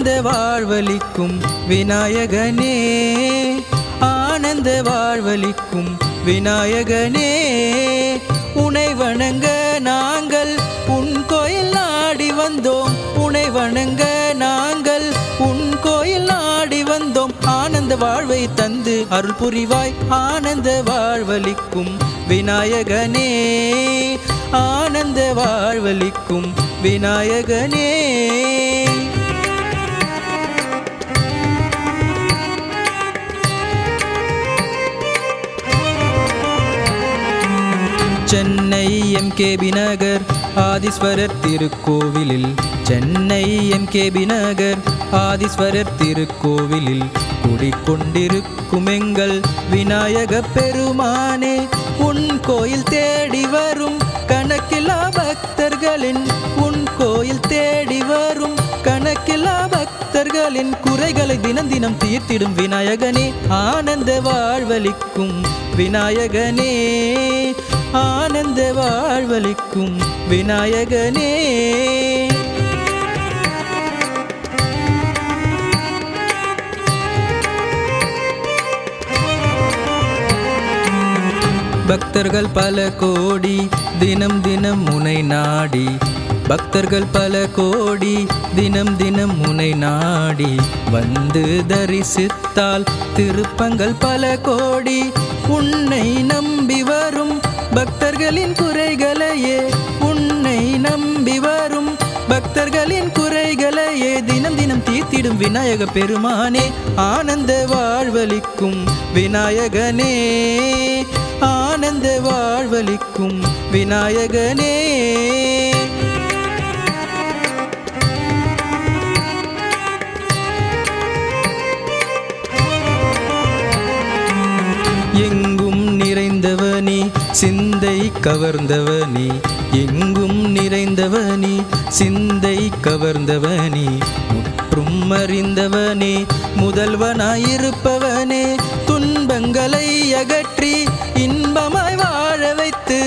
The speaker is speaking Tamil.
ஆனந்த வாழ்வளிக்கும் விநாயகனே, ஆனந்த வாழ்வளிக்கும் விநாயகனே, உனை வணங்க நாங்கள் உன் கோயில் நாடி வந்தோம், உனை வணங்க நாங்கள் உன் கோயில் நாடி வந்தோம். ஆனந்த வாழ்வை தந்து அருள் புரிவாய், ஆனந்த வாழ்வளிக்கும் விநாயகனே, ஆனந்த வாழ்வளிக்கும் விநாயகனே. சென்னை எம்கேபி நகர் ஆதீஸ்வரர் திருக்கோவிலில், சென்னை எம்கேபி நகர் ஆதீஸ்வரர் திருக்கோவிலில் குடிக்கொண்டிருக்கும் எங்கள் விநாயக பெருமானே, உன் கோயில் தேடி வரும் கணக்கில்லா பக்தர்களின், உன் கோயில் தேடி வரும் கணக்கில்லா பக்தர்களின் குறைகளை தினம் தினம் தீர்த்திடும் விநாயகனே, ஆனந்த வாழ்வளிக்கும் விநாயகனே, ஆனந்த வாழ்வளிக்கும் விநாயகனே. பக்தர்கள் பல கோடி தினம் தினம் முனை நாடி, பக்தர்கள் பல கோடி தினம் தினம் முனை நாடி வந்து தரிசித்தால் திருப்பங்கள் பல கோடி. உன்னை நம்பி வரும் பக்தர்களின் குறைகளையே, உன்னை நம்பி வரும் பக்தர்களின் குறைகளையே தினம் தினம் தீர்த்திடும் விநாயக பெருமானே, ஆனந்த வாழ்வளிக்கும் விநாயகனே, ஆனந்த வாழ்வளிக்கும் விநாயகனே. எங்கும் நிறைந்தவனே சிந்தை கவர்ந்தவனே, எங்கும் நிறைந்தவனே சிந்தை கவர்ந்தவனே, முற்றும் அறிந்தவனே முதல்வனாயிருப்பவனே, துன்பங்களை அகற்றி இன்பமாய் வாழ வைத்து